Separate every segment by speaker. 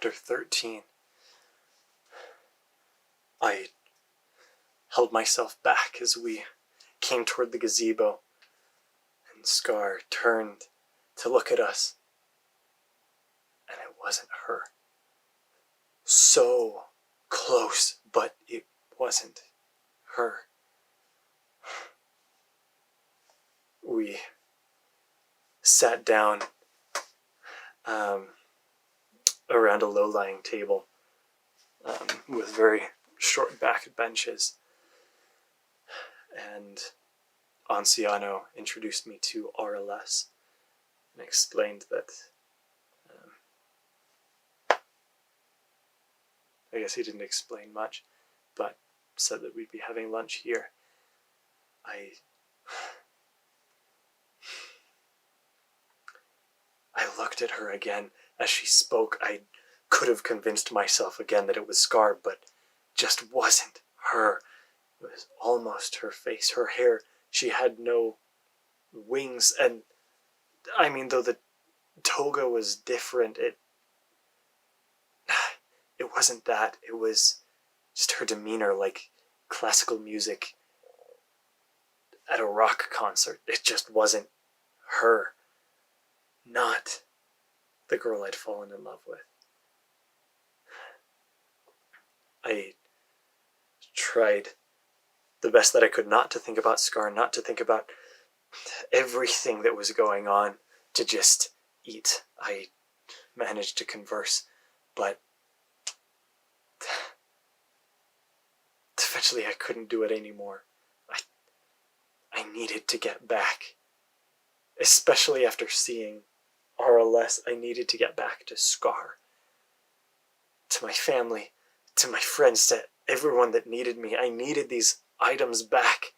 Speaker 1: Chapter 13. I held myself back as we came toward the gazebo, and Scar turned to look at us, and it wasn't her. So close, but it wasn't her. We sat down around a low-lying table with very short-backed benches, and Anciano introduced me to RLS and explained that I guess he didn't explain much, but said that we'd be having lunch here. I looked at her again as she spoke. I could have convinced myself again that it was Scar, but just wasn't her. It was almost her face, her hair. She had no wings, and I mean, though the toga was different, it wasn't that. It was just her demeanor, like classical music at a rock concert. It just wasn't her. Not the girl I'd fallen in love with. I tried the best that I could not to think about Scar, not to think about everything that was going on, to just eat. I managed to converse, but eventually I couldn't do it anymore. I needed to get back. Especially after seeing RLS, I needed to get back to Scar. To my family, to my friends, to everyone that needed me. I needed these items back.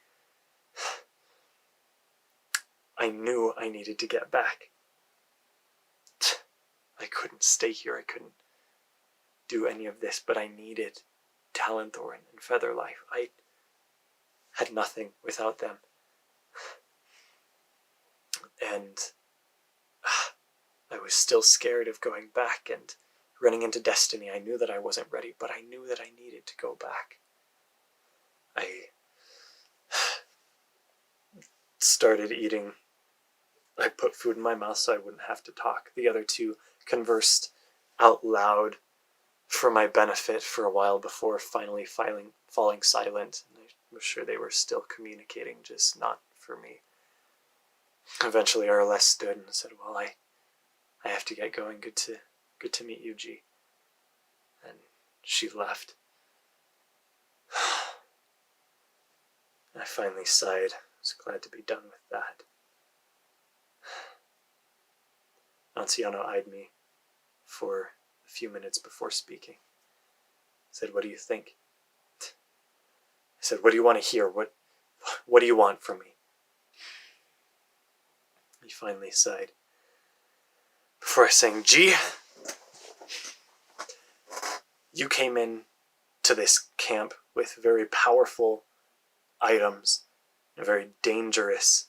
Speaker 1: I knew I needed to get back. I couldn't stay here. I couldn't do any of this, but I needed Talonthorn and Featherlife. I had nothing without them. And I was still scared of going back and running into Destiny. I knew that I wasn't ready, but I knew that I needed to go back. I started eating. I put food in my mouth so I wouldn't have to talk. The other two conversed out loud for my benefit for a while before finally falling silent. And I was sure they were still communicating, just not for me. Eventually RLS stood and said, well, I have to get going. Good to meet you, G. And she left. I finally sighed. I was glad to be done with that. Anciano eyed me for a few minutes before speaking. He said, what do you think? I said, what do you want to hear? What do you want from me? He finally sighed before saying, G, you came in to this camp with very powerful items, a very dangerous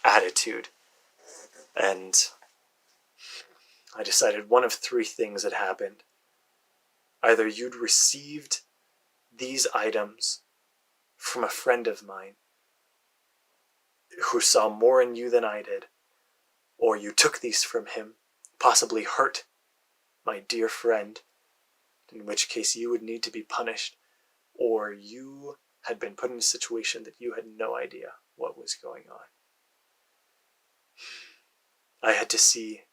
Speaker 1: attitude. And I decided one of three things had happened. Either you'd received these items from a friend of mine who saw more in you than I did, or you took these from him, possibly hurt my dear friend, in which case you would need to be punished, or you had been put in a situation that you had no idea what was going on. I had to see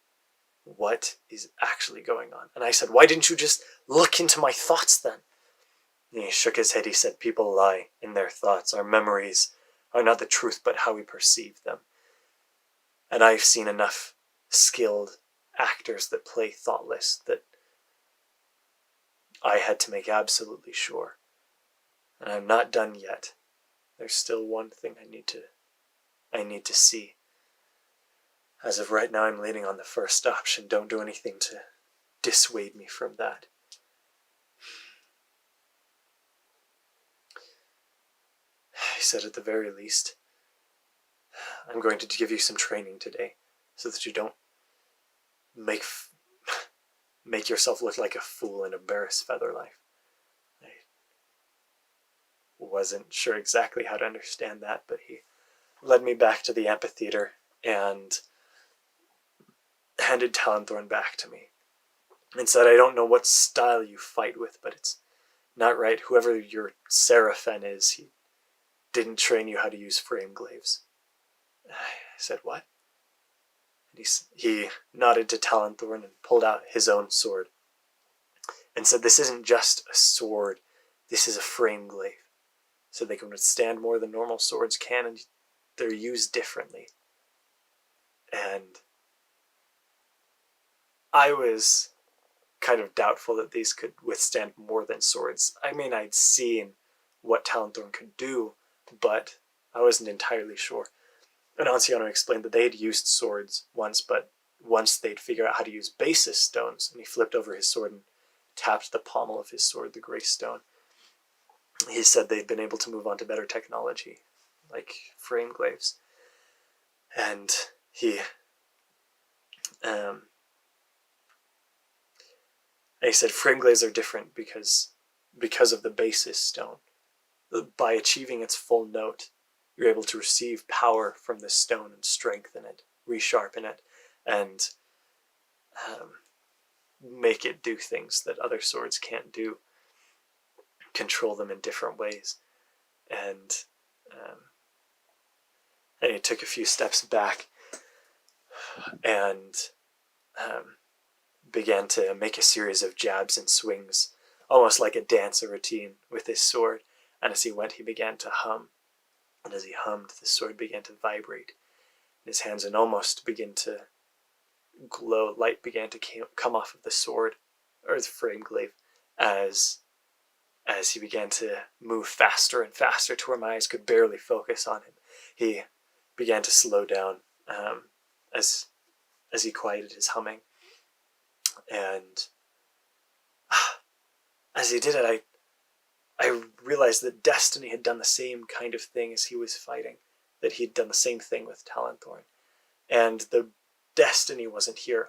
Speaker 1: what is actually going on. And I said, why didn't you just look into my thoughts then? And he shook his head. He said, people lie in their thoughts. Our memories are not the truth, but how we perceive them. And I've seen enough skilled actors that play thoughtless that I had to make absolutely sure. And I'm not done yet. There's still one thing I need to see. As of right now, I'm leaning on the first option. Don't do anything to dissuade me from that. He said, at the very least, I'm going to give you some training today so that you don't make make yourself look like a fool and embarrass Featherlife. I wasn't sure exactly how to understand that, but he led me back to the amphitheater and handed Talonthorn back to me and said, I don't know what style you fight with, but it's not right. Whoever your Seraphen is, he didn't train you how to use frameglaives. I said, what? And he nodded to Talonthorn and pulled out his own sword and said, this isn't just a sword, this is a frameglaive. So they can withstand more than normal swords can, and they're used differently. And I was kind of doubtful that these could withstand more than swords. I mean, I'd seen what Talonthorn could do, but I wasn't entirely sure. And Anciano explained that they had used swords once, but once they'd figure out how to use basis stones, and he flipped over his sword and tapped the pommel of his sword, the gray stone. He said they'd been able to move on to better technology, like frameglaives. And he said frameglaives are different because of the basis stone. By achieving its full note, you're able to receive power from this stone and strengthen it, resharpen it, and make it do things that other swords can't do, control them in different ways. And he took a few steps back and began to make a series of jabs and swings, almost like a dance routine with his sword. And as he went, he began to hum. And as he hummed, the sword began to vibrate. His hands would almost begin to glow. Light began to come off of the sword, or the frameglaive, as he began to move faster and faster to where my eyes could barely focus on him. He began to slow down as he quieted his humming. And as he did it, I realized that Destiny had done the same kind of thing as he was fighting, that he'd done the same thing with Talonthorn. And the Destiny wasn't here.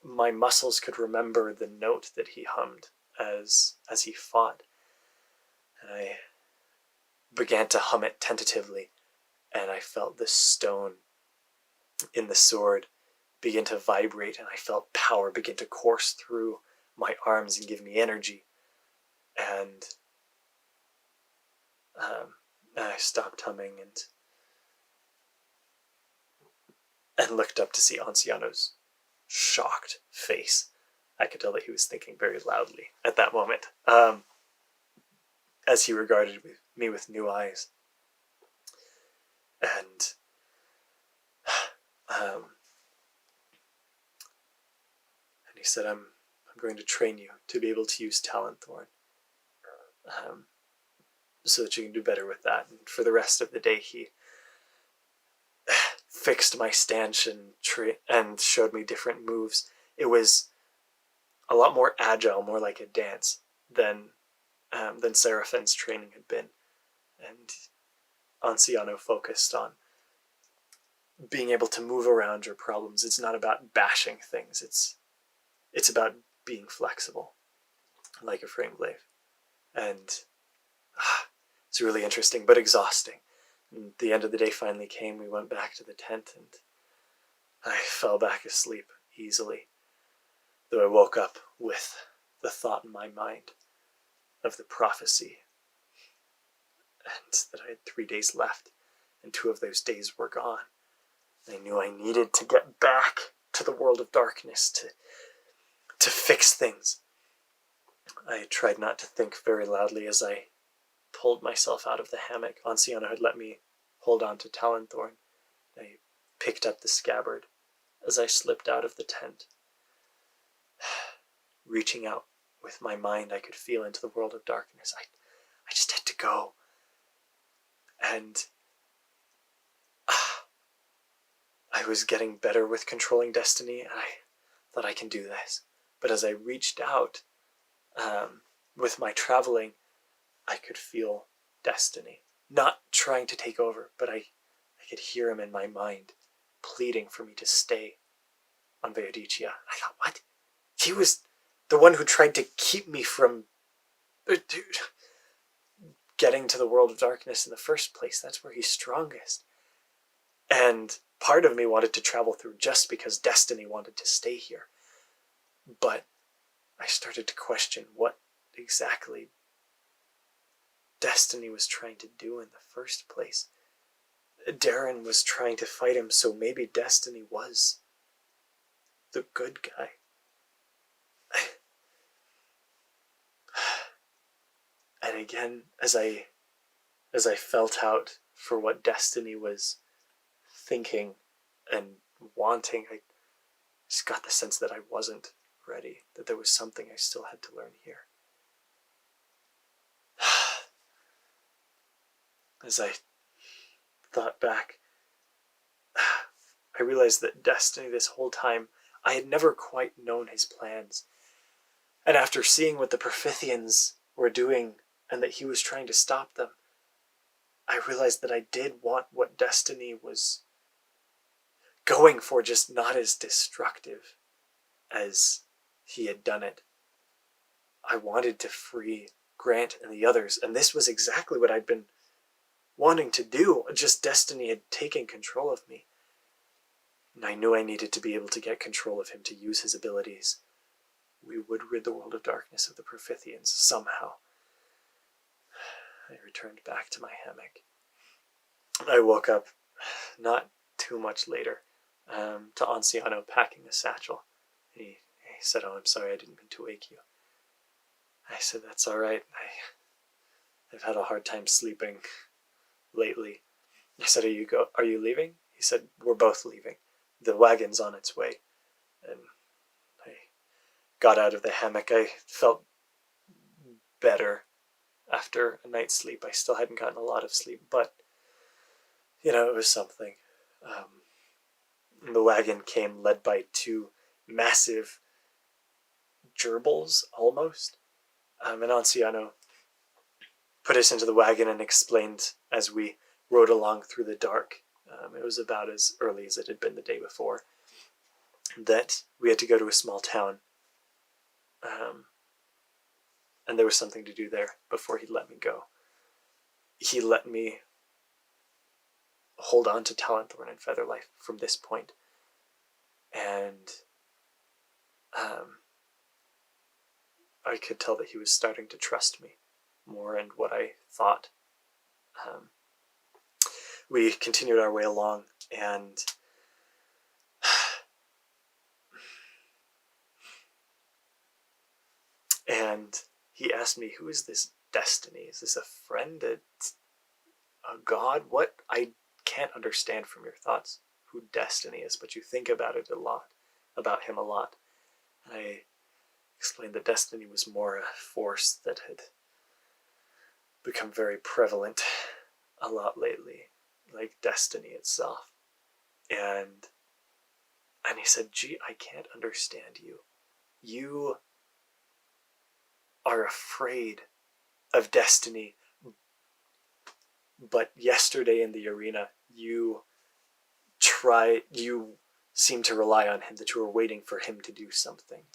Speaker 1: My muscles could remember the note that he hummed as he fought. And I began to hum it tentatively, and I felt the stone in the sword begin to vibrate, and I felt power begin to course through my arms and give me energy. And I stopped humming and looked up to see Anciano's shocked face. I could tell that he was thinking very loudly at that moment, as he regarded me with new eyes. And he said, I'm going to train you to be able to use Talonthorn, so that you can do better with that. And for the rest of the day, he fixed my stanchion and showed me different moves. It was a lot more agile, more like a dance than Seraphin's training had been. And Anciano focused on being able to move around your problems. It's not about bashing things. It's about being flexible, like a frameglaive. And it's really interesting, but exhausting. And the end of the day finally came. We went back to the tent, and I fell back asleep easily, though I woke up with the thought in my mind of the prophecy, and that I had 3 days left, and 2 of those days were gone. I knew I needed to get back to the world of darkness to fix things. I tried not to think very loudly as I pulled myself out of the hammock. Anciano had let me hold on to Talonthorn. I picked up the scabbard as I slipped out of the tent. Reaching out with my mind, I could feel into the world of darkness. I just had to go. And I was getting better with controlling Destiny, and I thought I can do this. But as I reached out with my traveling, I could feel Destiny. Not trying to take over, but I could hear him in my mind, pleading for me to stay. on Veodicia. I thought, what? He was the one who tried to keep me from getting to the world of darkness in the first place. That's where he's strongest. And part of me wanted to travel through just because destiny wanted to stay here. But I started to question what exactly destiny was trying to do in the first place. Darren was trying to fight him, so maybe destiny was the good guy. And again, as I felt out for what destiny was thinking and wanting, I just got the sense that I wasn't ready, that there was something I still had to learn here. As I thought back, I realized that destiny this whole time, I had never quite known his plans. And after seeing what the Profithians were doing and that he was trying to stop them, I realized that I did want what destiny was going for, just not as destructive as he had done it. I wanted to free Grant and the others, and this was exactly what I'd been wanting to do, just destiny had taken control of me. And I knew I needed to be able to get control of him to use his abilities. We would rid the world of darkness of the Profithians somehow. I returned back to my hammock. I woke up not too much later to Anciano packing a satchel. He said, "Oh, I'm sorry, I didn't mean to wake you." I said, "That's all right. I've had a hard time sleeping lately." I said, Are you leaving? He said, "We're both leaving. The wagon's on its way." And I got out of the hammock. I felt better after a night's sleep. I still hadn't gotten a lot of sleep, but, it was something. The wagon came led by two massive gerbils, almost. And Anciano put us into the wagon and explained as we rode along through the dark, it was about as early as it had been the day before, that we had to go to a small town. And there was something to do there before he'd let me go. He let me hold on to Talonthorn and Featherlife from this point. And I could tell that he was starting to trust me more and what I thought. We continued our way along, and he asked me, "Who is this Destiny? Is this a friend, a god? What? I can't understand from your thoughts who Destiny is, but you think about him a lot." And I explained that Destiny was more a force that had become very prevalent a lot lately, like destiny itself. And he said, "Gee, I can't understand you. You are afraid of destiny, but yesterday in the arena, you seem to rely on him, that you were waiting for him to do something.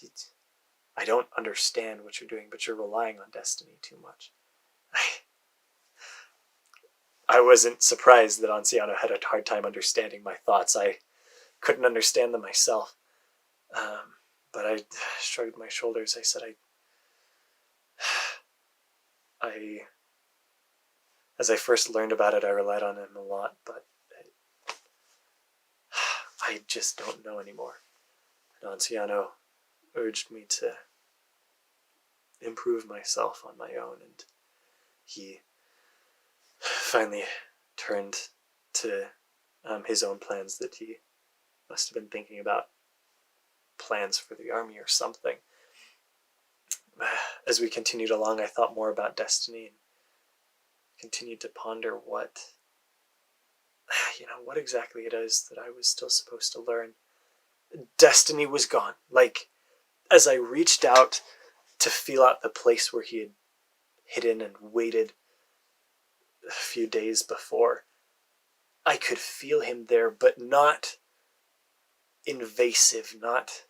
Speaker 1: I don't understand what you're doing, but you're relying on destiny too much." I wasn't surprised that Anciano had a hard time understanding my thoughts. I couldn't understand them myself. But I shrugged my shoulders. I said, as I first learned about it, I relied on him a lot, but I just don't know anymore. And Anciano urged me to improve myself on my own, and he finally turned to his own plans, that he must have been thinking about plans for the army or something. As we continued along, I thought more about destiny and continued to ponder what exactly it is that I was still supposed to learn. Destiny was gone. Like, as I reached out to feel out the place where he had hidden and waited a few days before, I could feel him there, but not invasive, not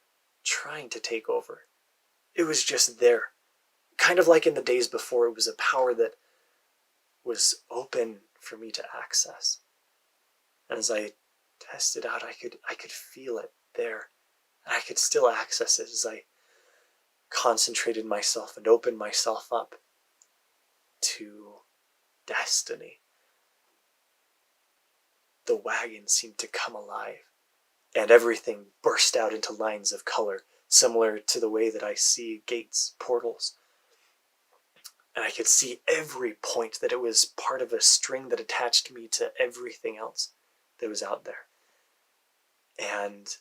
Speaker 1: trying to take over. It was just there. Kind of like in the days before, it was a power that was open for me to access. And as I tested out, I could feel it there. And I could still access it as I concentrated myself and opened myself up to destiny. The wagon seemed to come alive, and everything burst out into lines of color, similar to the way that I see gates, portals. And I could see every point that it was part of a string that attached me to everything else that was out there. And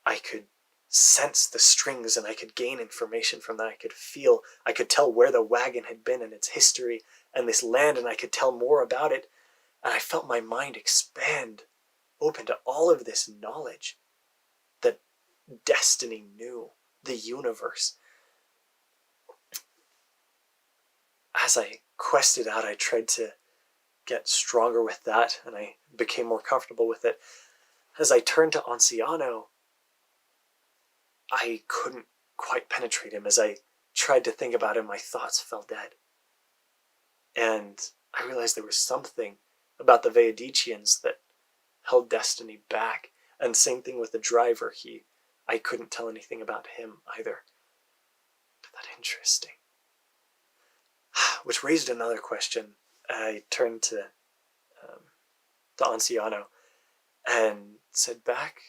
Speaker 1: I could sense the strings, and I could gain information from that. I could tell where the wagon had been and its history and this land, and I could tell more about it. And I felt my mind expand, open to all of this knowledge that destiny knew, the universe. As I quested out, I tried to get stronger with that, and I became more comfortable with it. As I turned to Anciano, I couldn't quite penetrate him. As I tried to think about him, my thoughts fell dead. And I realized there was something about the Veodicians that held destiny back. And same thing with the driver. I couldn't tell anything about him either. That interesting. Which raised another question. I turned to Anciano and said, back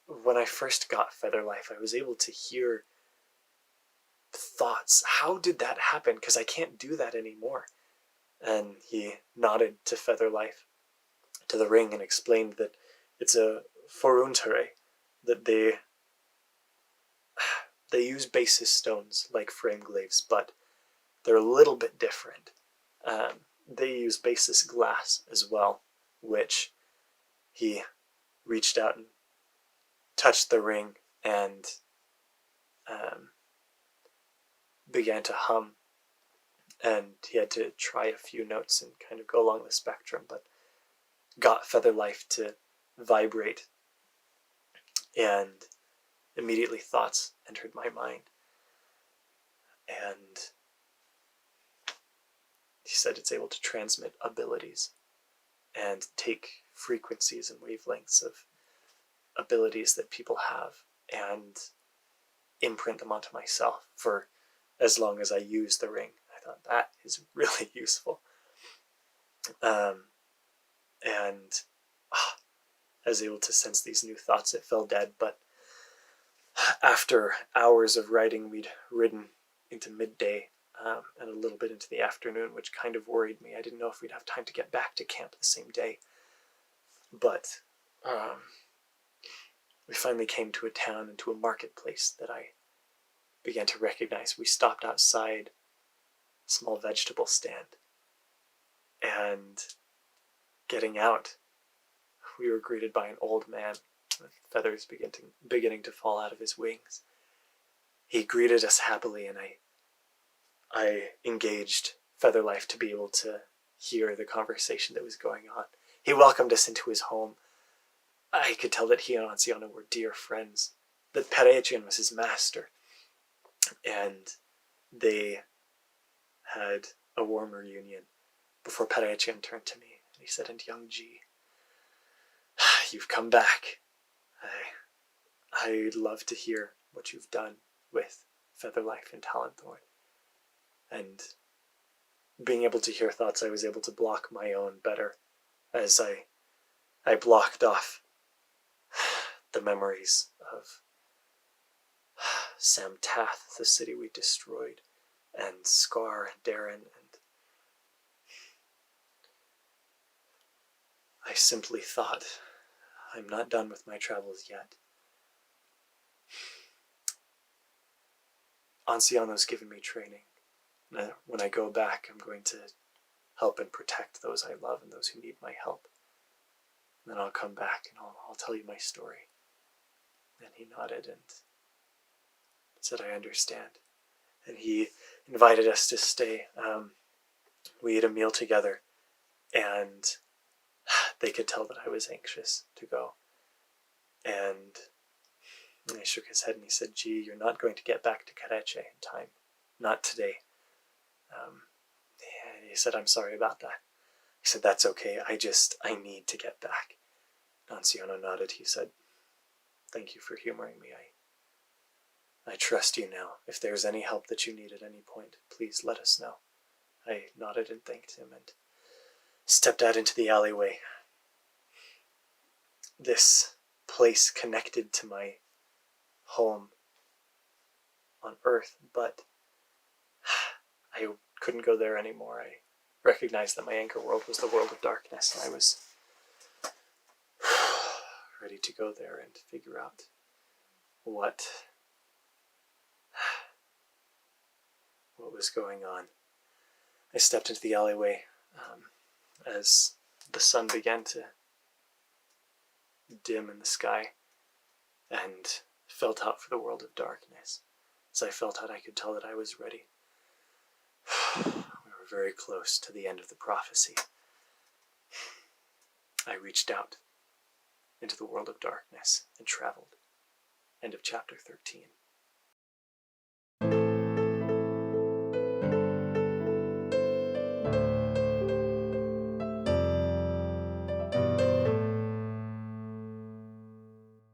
Speaker 1: when I first got Featherlife, I was able to hear thoughts. How did that happen? Because I can't do that anymore. And he nodded to Featherlife, to the ring, and explained that it's a foruntere, that they use basis stones like frameglaives, but they're a little bit different. They use basis glass as well, which he reached out and touched the ring and began to hum. And he had to try a few notes and kind of go along the spectrum, but got Featherlife to vibrate. And immediately thoughts entered my mind. And he said it's able to transmit abilities and take frequencies and wavelengths of abilities that people have and imprint them onto myself for as long as I use the ring. I thought that is really useful. And I was able to sense these new thoughts. It fell dead, but after hours of writing, we'd ridden into midday and a little bit into the afternoon, which kind of worried me. I didn't know if we'd have time to get back to camp the same day. But we finally came to a town and to a marketplace that I began to recognize. We stopped outside a small vegetable stand, and getting out, we were greeted by an old man with feathers beginning to fall out of his wings. He greeted us happily, and I engaged Featherlife to be able to hear the conversation that was going on. He welcomed us into his home. I could tell that he and Anciano were dear friends, that Perechian was his master, and they had a warm reunion before Perechian turned to me and he said, "And young G, you've come back. I'd love to hear what you've done with Featherlife and Talonthorn." And being able to hear thoughts, I was able to block my own better as I blocked off the memories of Sam Tath, the city we destroyed, and Scar and Darren, and I simply thought, I'm not done with my travels yet. Anciano's given me training. When I go back, I'm going to help and protect those I love and those who need my help. And then I'll come back and I'll tell you my story. And he nodded and said, I understand. And he invited us to stay. We ate a meal together, and they could tell that I was anxious to go. And he shook his head and he said, "Gee, you're not going to get back to Careche in time. Not today." He said, "I'm sorry about that." He said, "That's okay. I need to get back." Anciano nodded. He said, "Thank you for humoring me. I trust you now. If there's any help that you need at any point, please let us know." I nodded and thanked him and stepped out into the alleyway. This place connected to my home on Earth, but I couldn't go there anymore. I recognized that my anchor world was the world of darkness, and I was ready to go there and figure out what was going on. I stepped into the alleyway as the sun began to dim in the sky, and felt out for the world of darkness. As I felt out, I could tell that I was ready. We were very close to the end of the prophecy. I reached out into the world of darkness and traveled. End of chapter 13.